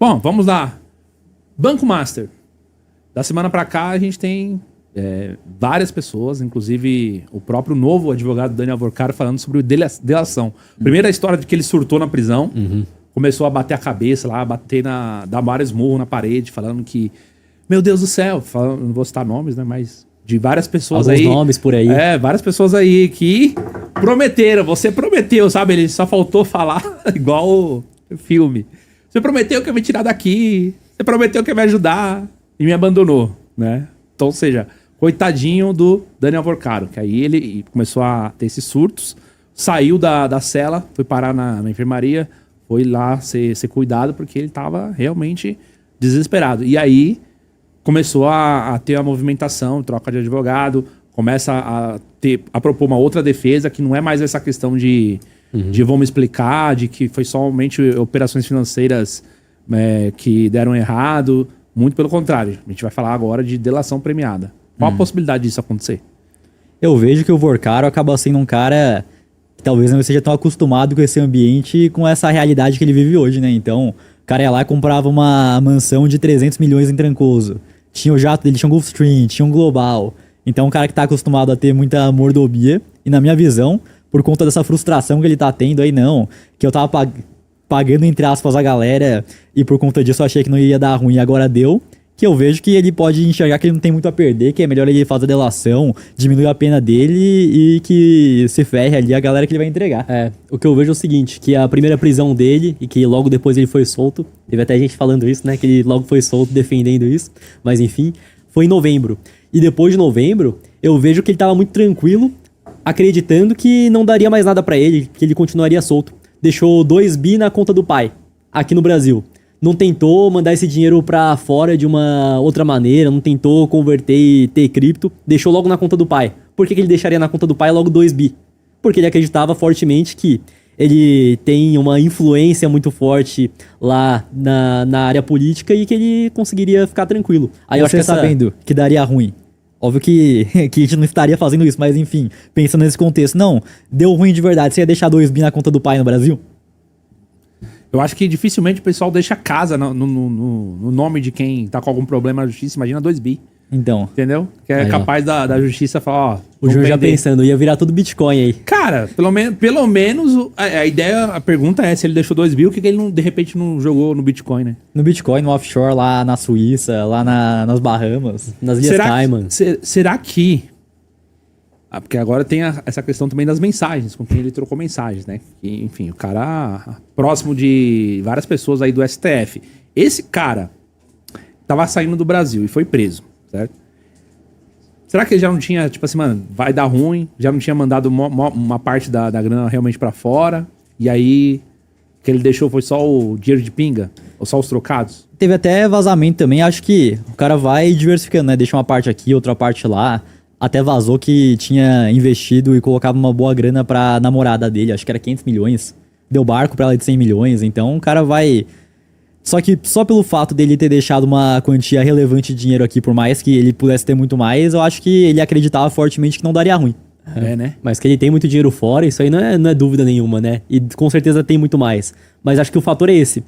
Bom, vamos lá. Banco Master. Da semana pra cá, a gente tem várias pessoas, inclusive o próprio novo advogado Daniel Vorcaro falando sobre delação. Primeiro a história de que ele surtou na prisão, começou a bater a cabeça lá, dar vários murros na parede, falando que, meu Deus do céu, não vou citar nomes, né, mas de várias pessoas alguns nomes por aí. Várias pessoas aí que prometeram, você prometeu, sabe? Ele só faltou falar igual o filme. Você prometeu que ia me tirar daqui, você prometeu que ia me ajudar e me abandonou, né? Então, ou seja, coitadinho do Daniel Vorcaro, que aí ele começou a ter esses surtos, saiu da cela, foi parar na enfermaria, foi lá ser cuidado porque ele tava realmente desesperado. E aí começou a ter a movimentação, troca de advogado, começa a propor uma outra defesa, que não é mais essa questão de vamos explicar, de que foi somente operações financeiras que deram errado. Muito pelo contrário. A gente vai falar agora de delação premiada. Qual a possibilidade disso acontecer? Eu vejo que o Vorcaro acaba sendo um cara que talvez não esteja tão acostumado com esse ambiente e com essa realidade que ele vive hoje, né? Então, o cara ia lá e comprava uma mansão de 300 milhões em Trancoso. Tinha o jato dele, tinha um Gulfstream, tinha um Global. Então, um cara que tá acostumado a ter muita mordomia. E na minha visão, por conta dessa frustração que ele tá tendo aí, não, que eu tava pagando, entre aspas, a galera, e por conta disso eu achei que não ia dar ruim e agora deu, que eu vejo que ele pode enxergar que ele não tem muito a perder, que é melhor ele fazer a delação, diminuir a pena dele e que se ferre ali a galera que ele vai entregar. O que eu vejo é o seguinte, que a primeira prisão dele, e que logo depois ele foi solto, teve até gente falando isso, né, que ele logo foi solto defendendo isso, mas enfim, foi em novembro. E depois de novembro, eu vejo que ele tava muito tranquilo, acreditando que não daria mais nada pra ele, que ele continuaria solto. Deixou 2 bi na conta do pai, aqui no Brasil. Não tentou mandar esse dinheiro pra fora de uma outra maneira, não tentou converter e ter cripto, deixou logo na conta do pai. Por que ele deixaria na conta do pai logo 2 bi? Porque ele acreditava fortemente que ele tem uma influência muito forte lá na área política e que ele conseguiria ficar tranquilo. Aí eu acho que sabendo que daria ruim. Óbvio que a gente não estaria fazendo isso, mas enfim, pensando nesse contexto, não, deu ruim de verdade, você ia deixar 2 bi na conta do pai no Brasil? Eu acho que dificilmente o pessoal deixa casa no nome de quem tá com algum problema na justiça, imagina 2 bi. Então. Entendeu? Que é capaz da justiça falar, ó... O Júnior já pensando, ia virar tudo Bitcoin aí. Cara, pelo menos a ideia, a pergunta é se ele deixou 2 bi, por que ele de repente não jogou no Bitcoin, né? No Bitcoin, no offshore, lá na Suíça, lá nas Bahamas, nas Ilhas Cayman. Será que... porque agora tem essa questão também das mensagens, com quem ele trocou mensagens, né? E, enfim, o cara próximo de várias pessoas aí do STF. Esse cara tava saindo do Brasil e foi preso, certo? Será que ele já não tinha, tipo assim, mano, vai dar ruim, já não tinha mandado uma parte da grana realmente pra fora, e aí o que ele deixou foi só o dinheiro de pinga, ou só os trocados? Teve até vazamento também, acho que o cara vai diversificando, né? Deixa uma parte aqui, outra parte lá. Até vazou que tinha investido e colocava uma boa grana pra namorada dele, acho que era 500 milhões. Deu barco pra ela de 100 milhões, então o cara vai... Só que só pelo fato dele ter deixado uma quantia relevante de dinheiro aqui, por mais que ele pudesse ter muito mais, eu acho que ele acreditava fortemente que não daria ruim. Né? Mas que ele tem muito dinheiro fora, isso aí não é dúvida nenhuma, né? E com certeza tem muito mais. Mas acho que o fator é esse.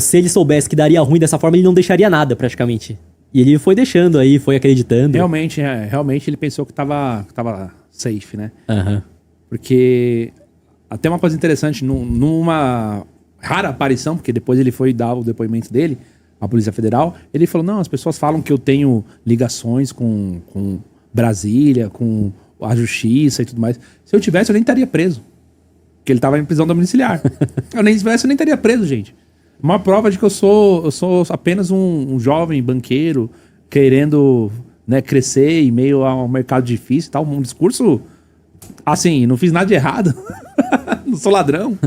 Se ele soubesse que daria ruim dessa forma, ele não deixaria nada, praticamente. E ele foi deixando aí, foi acreditando. Realmente ele pensou que tava safe, né? Uhum. Porque até uma coisa interessante, numa rara aparição, porque depois ele foi dar o depoimento dele à Polícia Federal, ele falou, não, as pessoas falam que eu tenho ligações com Brasília, com a justiça e tudo mais. Se eu tivesse, eu nem estaria preso. Porque ele tava em prisão domiciliar. Eu nem estaria preso, gente. Uma prova de que eu sou apenas um jovem banqueiro querendo, né, crescer em meio a um mercado difícil e tal. Um discurso, assim, não fiz nada de errado. Não sou ladrão.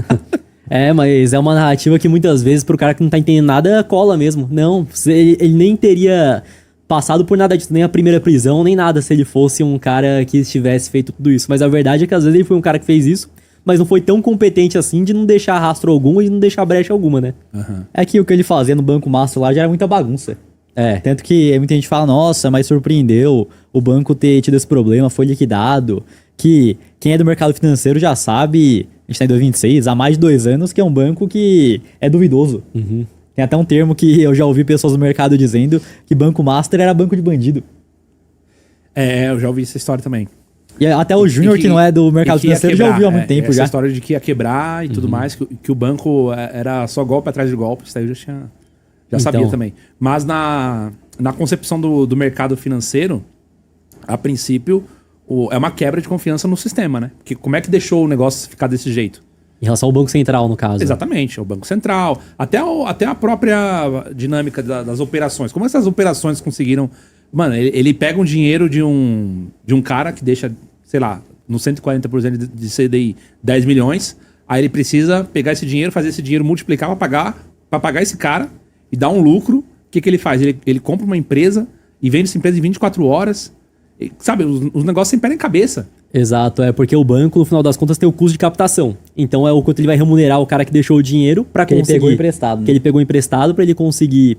Mas é uma narrativa que muitas vezes pro cara que não tá entendendo nada cola mesmo. Não, ele nem teria passado por nada disso, nem a primeira prisão, nem nada, se ele fosse um cara que tivesse feito tudo isso. Mas a verdade é que às vezes ele foi um cara que fez isso, mas não foi tão competente assim de não deixar rastro algum e de não deixar brecha alguma, né? Uhum. É que o que ele fazia no Banco Master lá já era muita bagunça. Tanto que muita gente fala, nossa, mas surpreendeu o banco ter tido esse problema, foi liquidado. Que quem é do mercado financeiro já sabe, a gente tá em 2026, há mais de 2 anos, que é um banco que é duvidoso. Uhum. Tem até um termo que eu já ouvi pessoas no mercado dizendo que Banco Master era banco de bandido. Eu já ouvi essa história também. E até o Júnior, que não é do mercado financeiro, já ouviu há muito tempo essa já. história de que ia quebrar e tudo mais, que o banco era só golpe atrás de golpe, isso aí eu já sabia Então. também. Mas na concepção do mercado financeiro, a princípio, é uma quebra de confiança no sistema, né? Porque como é que deixou o negócio ficar desse jeito? Em relação ao Banco Central, no caso. Exatamente, é o Banco Central, até a própria dinâmica das operações. Como essas operações conseguiram... Mano, ele pega um dinheiro de um cara que deixa, sei lá, no 140% de CDI 10 milhões, aí ele precisa pegar esse dinheiro, fazer esse dinheiro multiplicar para pagar esse cara e dar um lucro. O que ele faz? Ele compra uma empresa e vende essa empresa em 24 horas. E, sabe, os negócios sem pé nem cabeça. Exato, porque o banco, no final das contas, tem o custo de captação. Então é o quanto ele vai remunerar o cara que deixou o dinheiro para conseguir... ele pegou emprestado, né? Que ele pegou emprestado para ele conseguir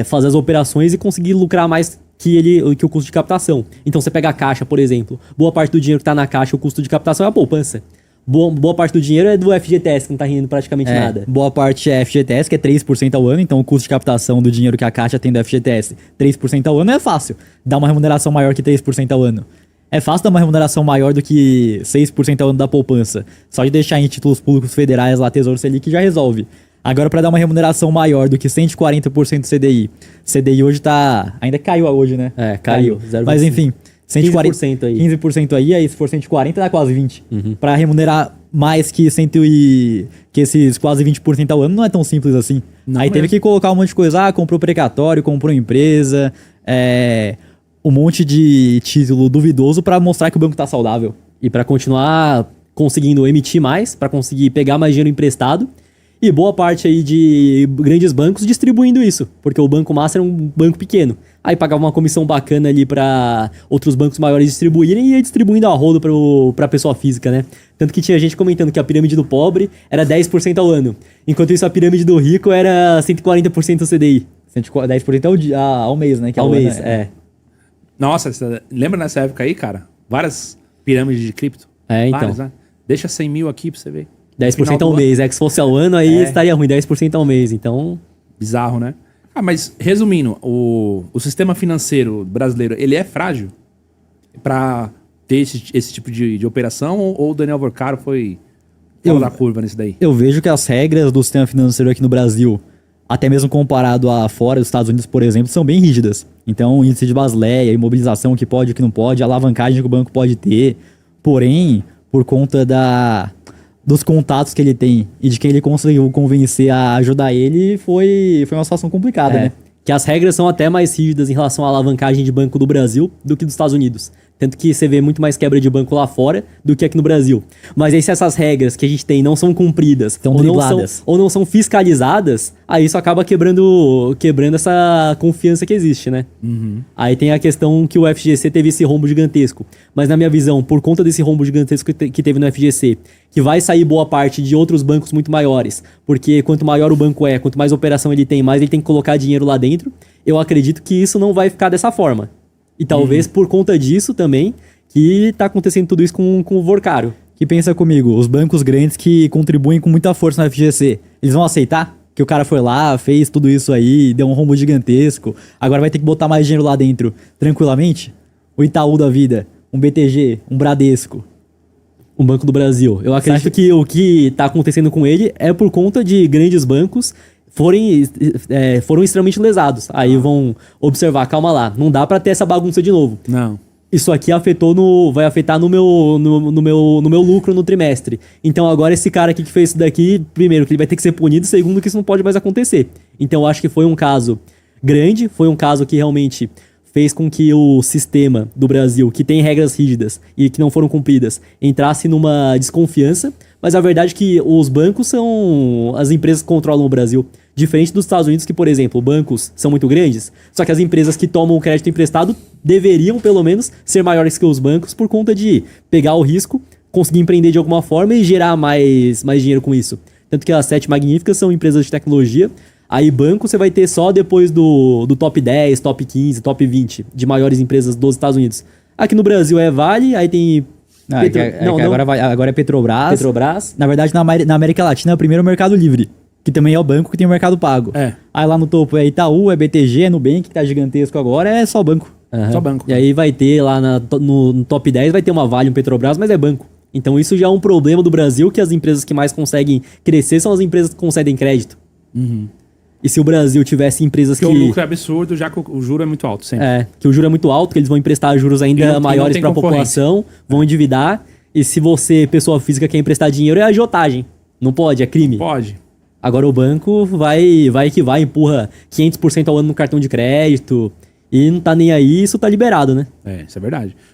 fazer as operações e conseguir lucrar mais que o custo de captação. Então você pega a caixa, por exemplo. Boa parte do dinheiro que tá na caixa, o custo de captação é a poupança. Boa parte do dinheiro é do FGTS, que não tá rendendo praticamente nada. Boa parte é FGTS, que é 3% ao ano, então o custo de captação do dinheiro que a Caixa tem do FGTS, 3% ao ano é fácil. Dá uma remuneração maior que 3% ao ano. É fácil dar uma remuneração maior do que 6% ao ano da poupança. Só de deixar em títulos públicos federais lá, Tesouro Selic, já resolve. Agora, para dar uma remuneração maior do que 140% do CDI. CDI hoje tá... Ainda caiu hoje, né? Caiu. Mas enfim... 15% aí. 15% aí se for 140 dá quase 20. Uhum. Pra remunerar mais que que esses quase 20% ao ano não é tão simples assim. Não aí teve mesmo. que colocar um monte de coisa, comprou precatório, comprou empresa, um monte de título duvidoso pra mostrar que o banco tá saudável. E para continuar conseguindo emitir mais, para conseguir pegar mais dinheiro emprestado. E boa parte aí de grandes bancos distribuindo isso, porque o Banco Master é um banco pequeno. Aí pagava uma comissão bacana ali para outros bancos maiores distribuírem e ia distribuindo a rodo pra pessoa física, né? Tanto que tinha gente comentando que a pirâmide do pobre era 10% ao ano, enquanto isso a pirâmide do rico era 140% do CDI. 10% ao mês, né? Que Ao é o ano, mês, né? Nossa, lembra nessa época aí, cara? Várias pirâmides de cripto. Então. Várias, né? Deixa 100 mil aqui pra você ver. 10% ao mês, que se fosse ao ano aí estaria ruim, 10% ao mês, então... Bizarro, né? Mas resumindo, o sistema financeiro brasileiro, ele é frágil pra ter esse tipo de operação ou o Daniel Vorcaro foi fora da curva nesse daí? Eu vejo que as regras do sistema financeiro aqui no Brasil, até mesmo comparado a fora dos Estados Unidos, por exemplo, são bem rígidas. Então, o índice de Basileia, imobilização que pode e que não pode, a alavancagem que o banco pode ter. Porém, por conta dos contatos que ele tem e de quem ele conseguiu convencer a ajudar ele, foi uma situação complicada, né? Que as regras são até mais rígidas em relação à alavancagem de banco do Brasil do que dos Estados Unidos. Tanto que você vê muito mais quebra de banco lá fora do que aqui no Brasil. Mas aí se essas regras que a gente tem não são cumpridas ou não são fiscalizadas, aí isso acaba quebrando essa confiança que existe, né? Uhum. Aí tem a questão que o FGC teve esse rombo gigantesco. Mas na minha visão, por conta desse rombo gigantesco que teve no FGC, que vai sair boa parte de outros bancos muito maiores, porque quanto maior o banco quanto mais operação ele tem, mais ele tem que colocar dinheiro lá dentro, eu acredito que isso não vai ficar dessa forma. E talvez por conta disso também, que tá acontecendo tudo isso com o Vorcaro. Que pensa comigo, os bancos grandes que contribuem com muita força no FGC, eles vão aceitar que o cara foi lá, fez tudo isso aí, deu um rombo gigantesco, agora vai ter que botar mais dinheiro lá dentro tranquilamente? O Itaú da vida, um BTG, um Bradesco. Um Banco do Brasil. Eu acredito que o que tá acontecendo com ele é por conta de grandes bancos foram extremamente lesados. Aí vão observar, calma lá, não dá pra ter essa bagunça de novo. Não. Isso aqui vai afetar no meu lucro no trimestre. Então agora esse cara aqui que fez isso daqui, primeiro, que ele vai ter que ser punido, segundo, que isso não pode mais acontecer. Então eu acho que foi um caso grande, foi um caso que realmente fez com que o sistema do Brasil, que tem regras rígidas e que não foram cumpridas, entrasse numa desconfiança. Mas a verdade é que os bancos são as empresas que controlam o Brasil. Diferente dos Estados Unidos, que, por exemplo, bancos são muito grandes, só que as empresas que tomam o crédito emprestado deveriam, pelo menos, ser maiores que os bancos por conta de pegar o risco, conseguir empreender de alguma forma e gerar mais dinheiro com isso. Tanto que as 7 magníficas são empresas de tecnologia. Aí banco você vai ter só depois do top 10, top 15, top 20 de maiores empresas dos Estados Unidos. Aqui no Brasil é Vale, aí tem... Agora é Petrobras. Petrobras. Na verdade, na América Latina é o primeiro Mercado Livre. que também é o banco que tem o Mercado Pago. É. Aí lá no topo é Itaú, é BTG, é Nubank, que tá gigantesco agora, é só banco. Aham. Só banco. E aí vai ter lá no top 10, vai ter uma Vale, um Petrobras, mas é banco. Então isso já é um problema do Brasil, que as empresas que mais conseguem crescer são as empresas que concedem crédito. E se o Brasil tivesse empresas Porque o lucro é absurdo, já que o juro é muito alto sempre. que o juro é muito alto, que eles vão emprestar juros E ainda não maiores tem para a concorrência. população, vão endividar. E se você, pessoa física, quer emprestar dinheiro, é agiotagem. Não pode, é crime. Pode. Agora o banco vai que vai, empurra 500% ao ano no cartão de crédito e não tá nem aí, isso tá liberado, né? É, isso é verdade.